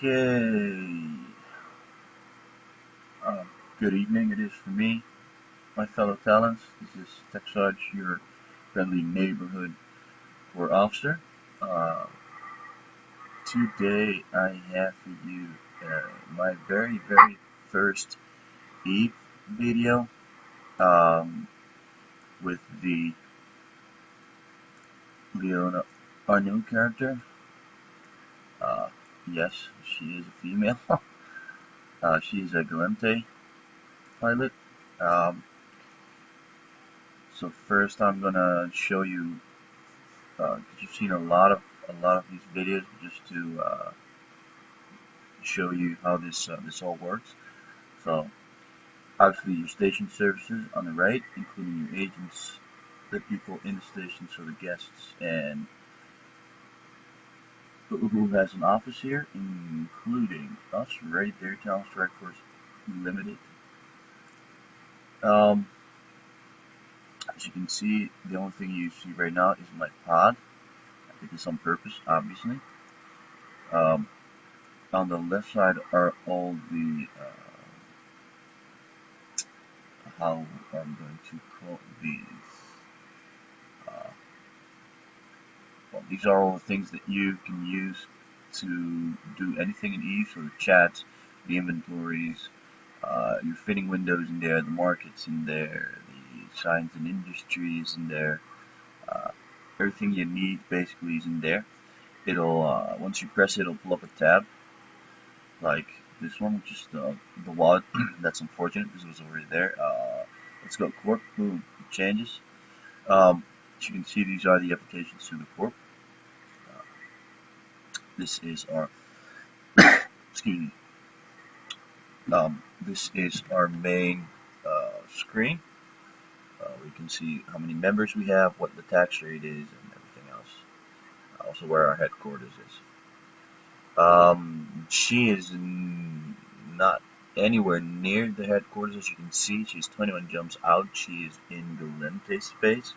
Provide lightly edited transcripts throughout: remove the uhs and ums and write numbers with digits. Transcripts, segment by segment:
Okay. Good evening. It is for me, my fellow talents. This is TECH-SARGE, your friendly neighborhood war officer. Uh, Today I have for you my very first Eve video um, with the Leona Arnu character. Uh, yes, she is a female. She is a Galente pilot. Um, so first I'm gonna show you. You've seen a lot of these videos just to show you how this all works. So obviously your station services on the right, including your agents, the people in the station, so the guests, and who has an office here, including us right there, Talent Strike Force Limited. Um, as you can see, the only thing you see right now is my pod. I did this on purpose, obviously. Um, on the left side are all the how I'm going to call these. Uh, well, these are all the things that you can use to do anything in Eve. So the chats, the inventories, your fitting windows in there, the markets in there, the science and industries in there. Uh, Everything you need basically is in there. It'll once you press it, it'll pull up a tab like this one, which is the wallet. That's unfortunate because it was already there. Let's go Corp. Boom, it changes. As you can see, these are the applications to the Corp. This is our excuse me. This is our main screen. We can see how many members we have, what the tax rate is, and everything else. Also, where our headquarters is. She is not anywhere near the headquarters. As you can see, she's 21 jumps out. She is in Galente space.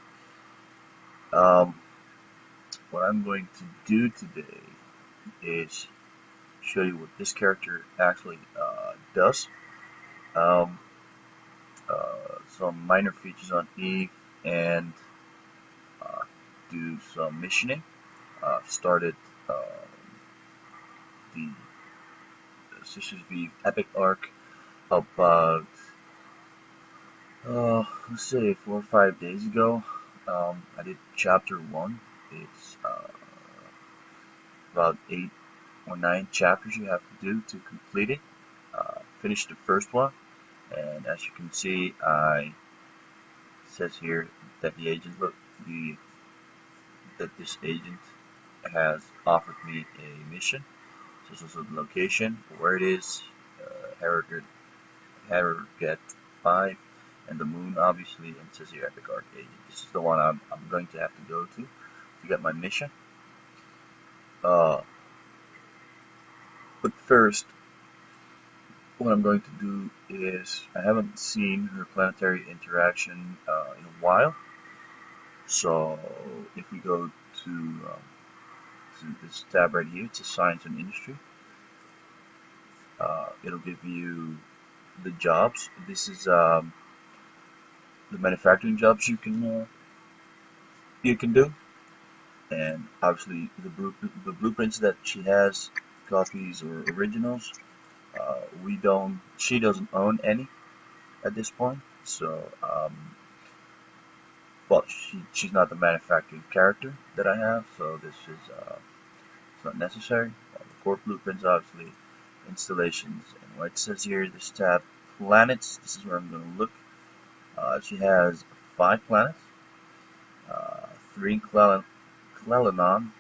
What I'm going to do today is show you what this character actually does. Um, some minor features on Eve, and uh, do some missioning. Started the Sisters of Eve Epic Arc about let's say 4 or 5 days ago. I did chapter 1. It's about 8 or 9 chapters you have to do to complete it. Finished the first one, and as you can see, it says here that that this agent has offered me a mission. So this is the location, where it is, Harrogate 5, and the moon, obviously, and it says here Epic Arc Agent. This is the one I'm going to have to go to get my mission. But first, what I'm going to do is, I haven't seen her planetary interaction in a while. So if we go to this tab right here, it's a science and industry. It'll give you the jobs. This is the manufacturing jobs you can do, and obviously the blueprints that she has, copies or originals. She doesn't own any at this point, so well, she's not the manufacturing character that I have, so this is it's not necessary. The core blueprints, obviously, installations, and what it says here, this tab, planets. This is where I'm going to look. She has 5 planets, 3 in Clelanon,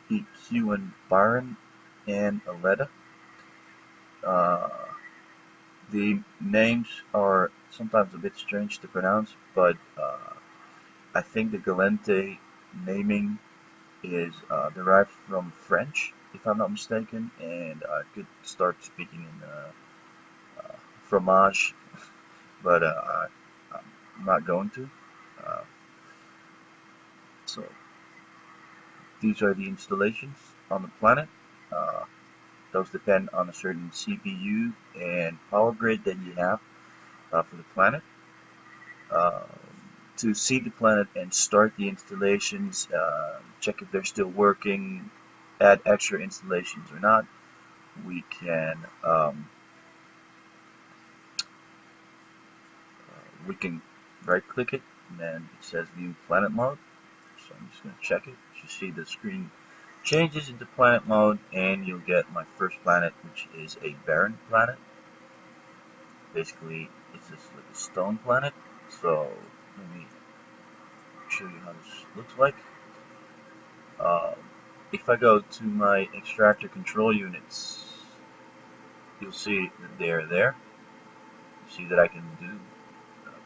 EQ and Byron, and Aleta. The names are sometimes a bit strange to pronounce, but I think the Galente naming is derived from French, if I'm not mistaken, and I could start speaking in fromage, but I'm not going to. Uh, so these are the installations on the planet. Those depend on a certain CPU and power grid that you have for the planet. Uh, to see the planet and start the installations, check if they're still working, add extra installations or not, we can right click it, and then it says view planet mode. So I'm just going to check it. You see the screen changes into planet mode, and you'll get my first planet, which is a barren planet. Basically, it's just like a stone planet. So let me show you how this looks like. Uh, if I go to my extractor control units, you'll see that they're there. You see that I can do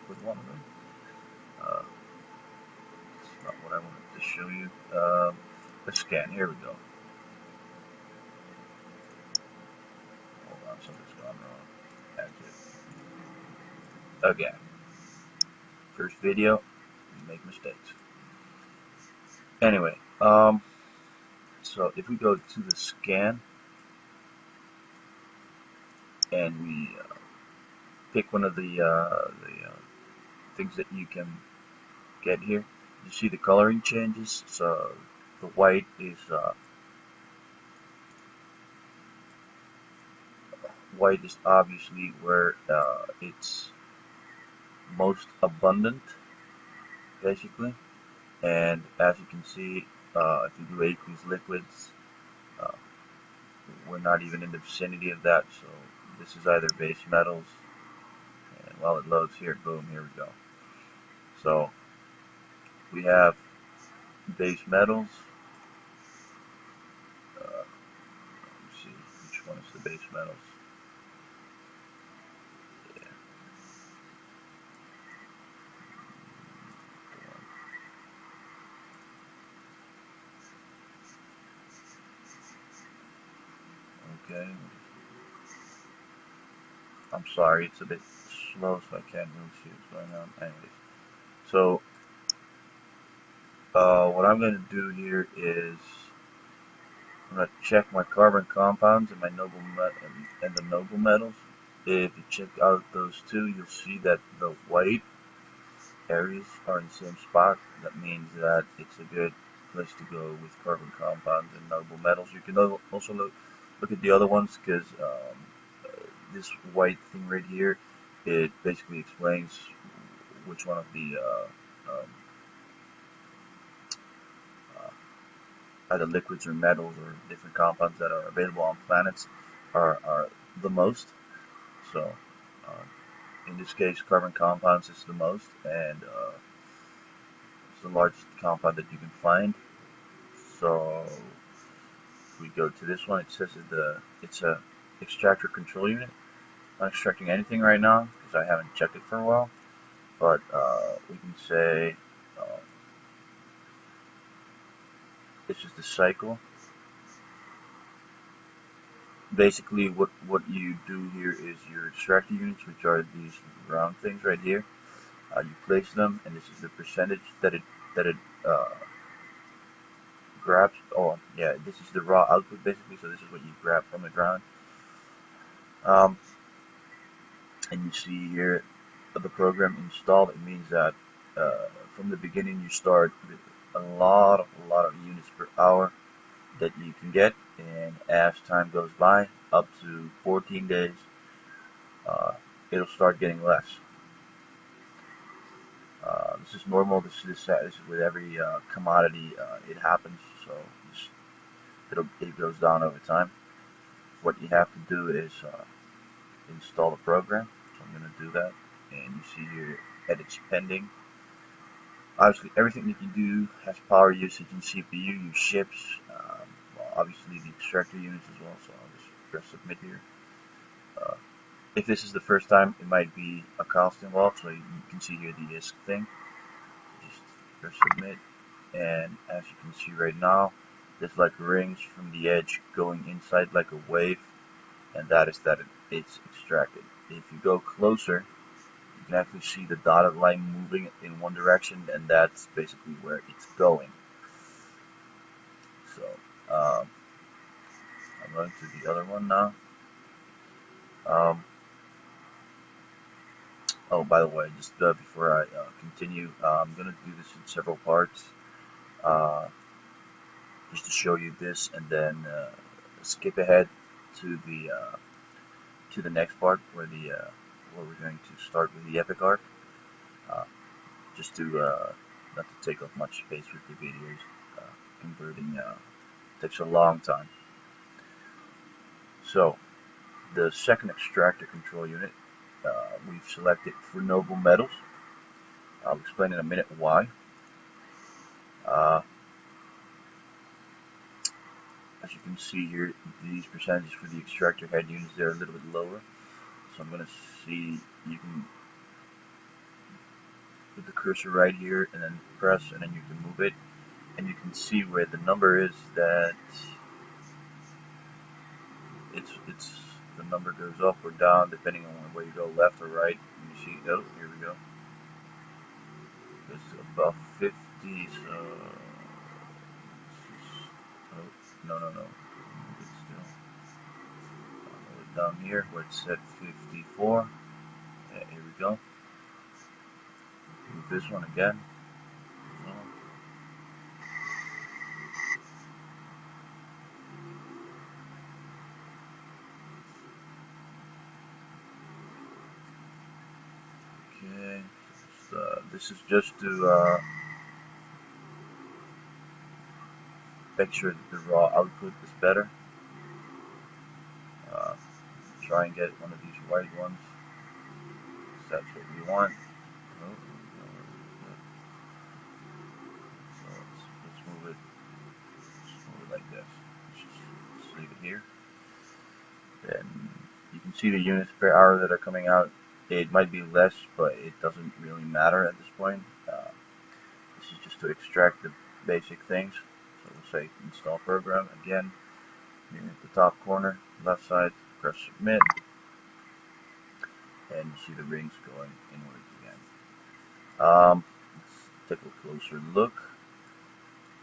with one of them. It's not what I wanted to show you. Let's scan. Here we go. Hold on, something's gone wrong. That's it. Again. First video, you make mistakes. Anyway, so if we go to the scan and we pick one of the things that you can get here, you see the coloring changes. So the white is obviously where it's most abundant, basically. And as you can see, if you do aqueous liquids, uh, we're not even in the vicinity of that. So this is either base metals, and while it loads here, boom, here we go. So we have base metals. Let's see which one is the base metals. Yeah. Okay. I'm sorry, it's a bit slow, so I can't really see what's going on. Anyways, so what I'm going to do here is I'm going to check my carbon compounds and my and the noble metals. If you check out those two, you'll see that the white areas are in the same spot. That means that it's a good place to go with carbon compounds and noble metals. You can also look at the other ones, because this white thing right here, it basically explains which one of the either liquids or metals or different compounds that are available on planets are the most. So in this case, carbon compounds is the most, and it's the largest compound that you can find. So if we go to this one, it says it's a extractor control unit. I'm not extracting anything right now because I haven't checked it for a while, but we can say this is the cycle. Basically, what you do here is your extractor units, which are these round things right here. You place them, and this is the percentage that it grabs. Oh, yeah, this is the raw output basically. So this is what you grab from the ground. And you see here the program installed. It means that from the beginning you start with a lot of units per hour that you can get, and as time goes by, up to 14 days, it'll start getting less. This is normal. This is with every commodity. It happens. So it goes down over time. What you have to do is install the program. So I'm going to do that, and you see here edits pending. Obviously, everything that you do has power usage in CPU. You ships, well, obviously the extractor units as well. So I'll just press submit here. If this is the first time, it might be a cost involved. So you can see here the ISK thing. Just press submit, and as you can see right now, there's like rings from the edge going inside like a wave, and that is that it's extracted. If you go closer, you can actually see the dotted line moving in one direction, and that's basically where it's going. So I'm going to the other one now. Um, oh, by the way, just before I continue, I'm going to do this in several parts, uh, just to show you this, and then skip ahead to the next part where where we're going to start with the epic arc, uh, just to not to take up much space with the videos. Converting takes a long time. So the second extractor control unit we've selected for noble metals. I'll explain in a minute why. Uh, as you can see here, these percentages for the extractor head units, they're a little bit lower. So I'm going to see, you can put the cursor right here and then press, and then you can move it, and you can see where the number is that it's the number goes up or down depending on where you go, left or right. You see, oh, here we go. It's above 50, so oh, no. It's still all the way down here where it's at 54. Yeah, here we go. Move this one again. Okay, so this is just to make sure that the raw output is better. Try and get one of these white ones. That's what we want. Oh, so let's move it. Just move it like this. Just leave it here. Then you can see the units per hour that are coming out. It might be less, but it doesn't really matter at this point. This is just to extract the basic things. So we'll say install program again. Here at the top corner, left side, press submit, and you see the rings going inwards again. Let's take a closer look.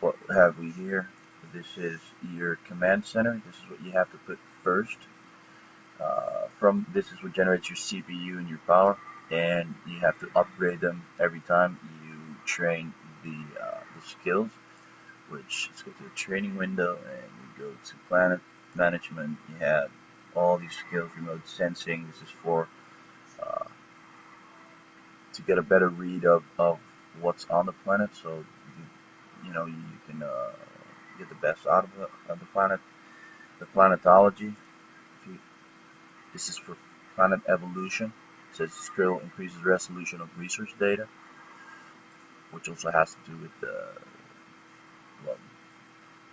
What have we here? This is your command center. This is what you have to put first. This is what generates your CPU and your power, and you have to upgrade them every time you train the skills. Which, let's go to the training window, and we go to planet management. You have all these skills, remote sensing. This is for to get a better read of what's on the planet, so you can get the best out of the planet. The planetology. This is for planet evolution. It says skill increases resolution of research data, which also has to do with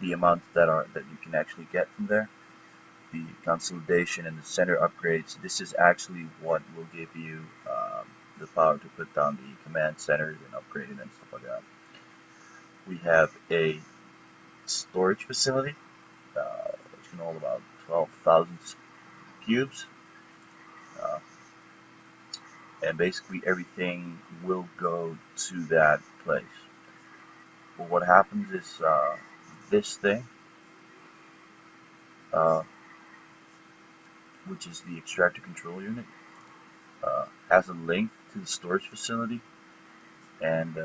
the amounts that you can actually get from there. The consolidation and the center upgrades. This is actually what will give you the power to put down the command centers and upgrade it and stuff like that. We have a storage facility. It's all about 12,000 cubes. And basically everything will go to that place. But what happens is this thing, which is the extractor control unit, has a link to the storage facility, and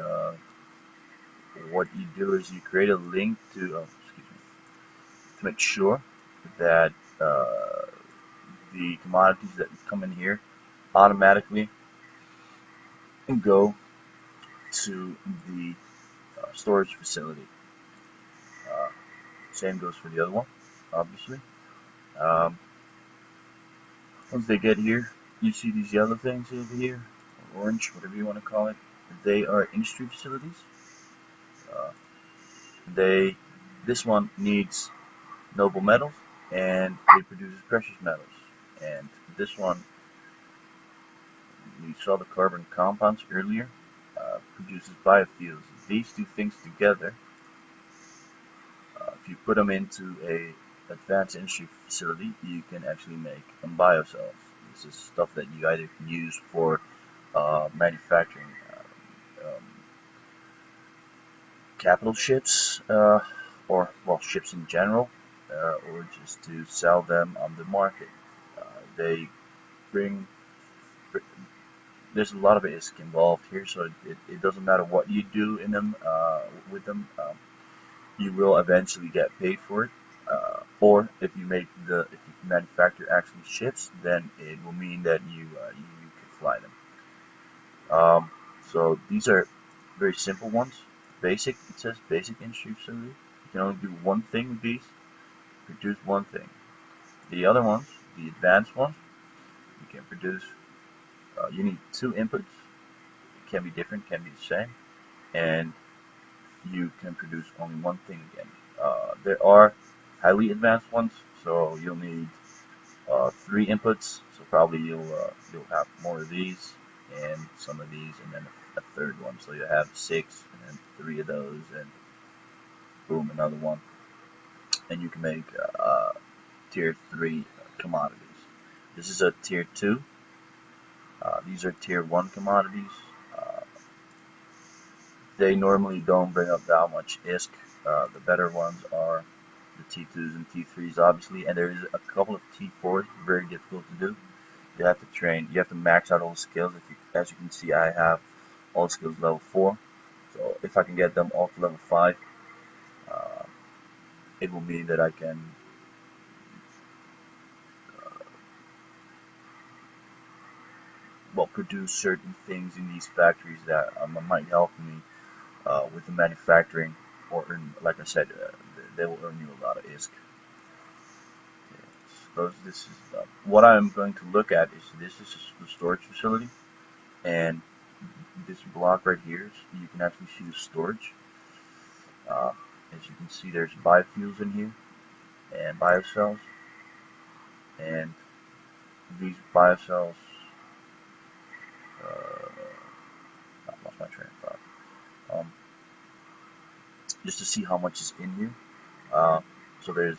what you do is you create a link to make sure that the commodities that come in here automatically go to the storage facility. Same goes for the other one, obviously. Once they get here, you see these yellow things over here, or orange, whatever you want to call it. They are industry facilities. This one needs noble metals, and it produces precious metals. And this one, we saw the carbon compounds earlier, produces biofuels. These two things together, if you put them into a advanced industry facility, you can actually make biocells. This is stuff that you either can use for manufacturing capital ships, or ships in general, or just to sell them on the market. They bring there's a lot of risk involved here, so it doesn't matter what you do in them with them. You will eventually get paid for it. Or if you manufacture actual ships, then it will mean that you can fly them. So these are very simple ones. Basic, it says basic industry facility. You can only do one thing with these, produce one thing. The other ones, the advanced ones, you can produce, you need two inputs. It can be different, can be the same, and you can produce only one thing again. There are highly advanced ones, so you'll need three inputs. So probably you'll have more of these and some of these, and then a third one. So you have six, and then three of those, and boom, another one. And you can make tier 3 commodities. This is a tier 2. These are tier 1 commodities. Uh, they normally don't bring up that much ISK. The better ones are the T2s and T3s, obviously, and there is a couple of T4s, very difficult to do. You have to train, you have to max out all the skills. As you can see, I have all skills level 4. So if I can get them all to level 5, uh, it will mean that I can produce certain things in these factories that might help me with the manufacturing, or like I said, they will earn you a lot of ISK. This is what I'm going to look at. This is the storage facility, and this block right here, you can actually see the storage. As you can see, there's biofuels in here and biocells, and these biocells. I lost my train of thought. Um, just to see how much is in here. So there's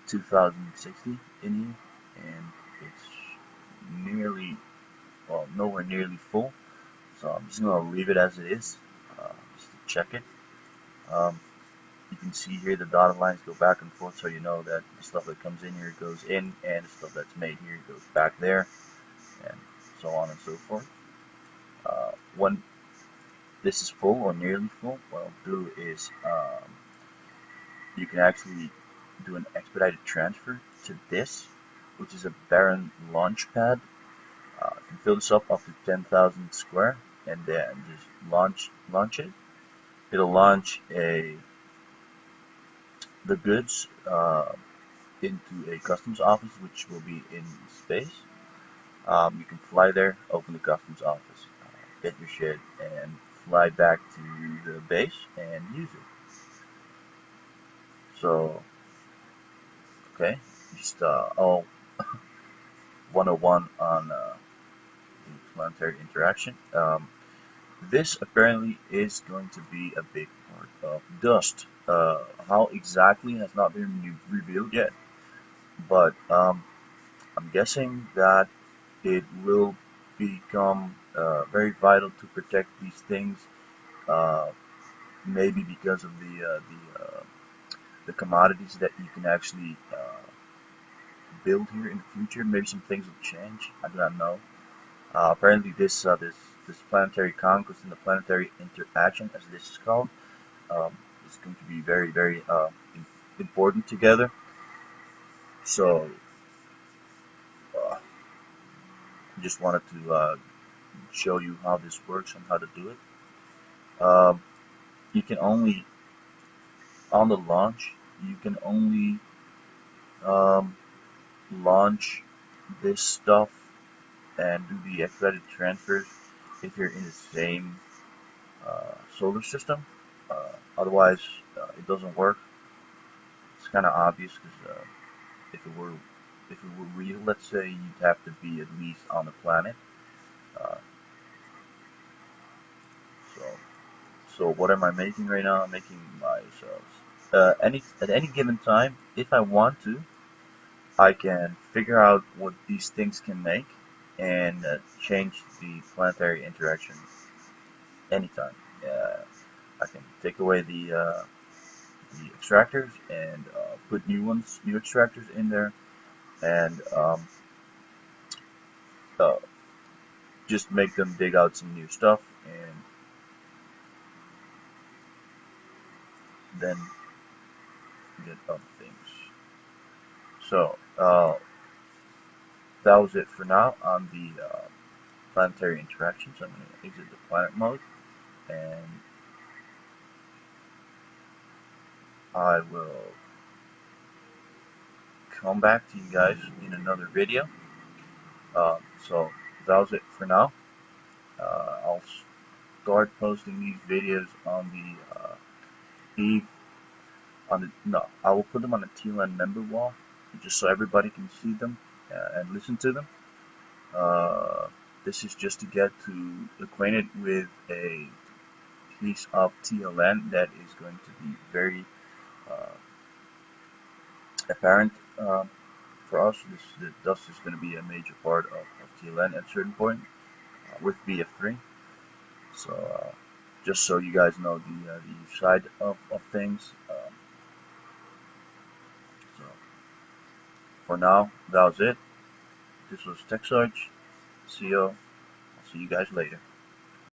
2060 in here, and it's nearly, well, nowhere nearly full. So I'm just gonna leave it as it is, just to check it. Um, you can see here the dotted lines go back and forth, so you know that the stuff that comes in here goes in, and the stuff that's made here goes back there, and so on and so forth. When this is full or nearly full, what I'll do is you can actually do an expedited transfer to this, which is a barren launch pad. You can fill this up to 10,000 square, and then just launch it. It'll launch the goods into a customs office, which will be in space. You can fly there, open the customs office, get your shit, and fly back to the base and use it. So, okay, just all 101 on the planetary interaction. This apparently is going to be a big part of dust. How exactly has not been revealed yet, but I'm guessing that it will become very vital to protect these things. Uh, Maybe because of the commodities that you can actually build here in the future. Maybe some things will change. I do not know. Apparently, this planetary conquest and the planetary interaction, as this is called, is going to be very important together. So, just wanted to show you how this works and how to do it. You can only on the launch. You can only launch this stuff and do the expedited transfers if you're in the same solar system. Otherwise, it doesn't work. It's kind of obvious because if it were real, let's say, you'd have to be at least on the planet. Uh, so what am I making right now? I'm making my cells. At any given time, if I want to, I can figure out what these things can make and change the planetary interaction anytime. I can take away the extractors and put new extractors in there, and uh, just make them dig out some new stuff, and then get other things. So that was it for now on the planetary interactions. I'm going to exit the planet mode, and I will come back to you guys in another video. So that was it for now. I'll start posting these videos on the eve on the no, I will put them on the TLN member wall, just so everybody can see them and listen to them. Uh, this is just to get acquainted with a piece of TLN that is going to be very uh, apparent for us. Thus is going to be a major part of TLN at a certain point with BF3. So just so you guys know the side of things. So for now, that was it. This was TECH-SARGE. See you guys later.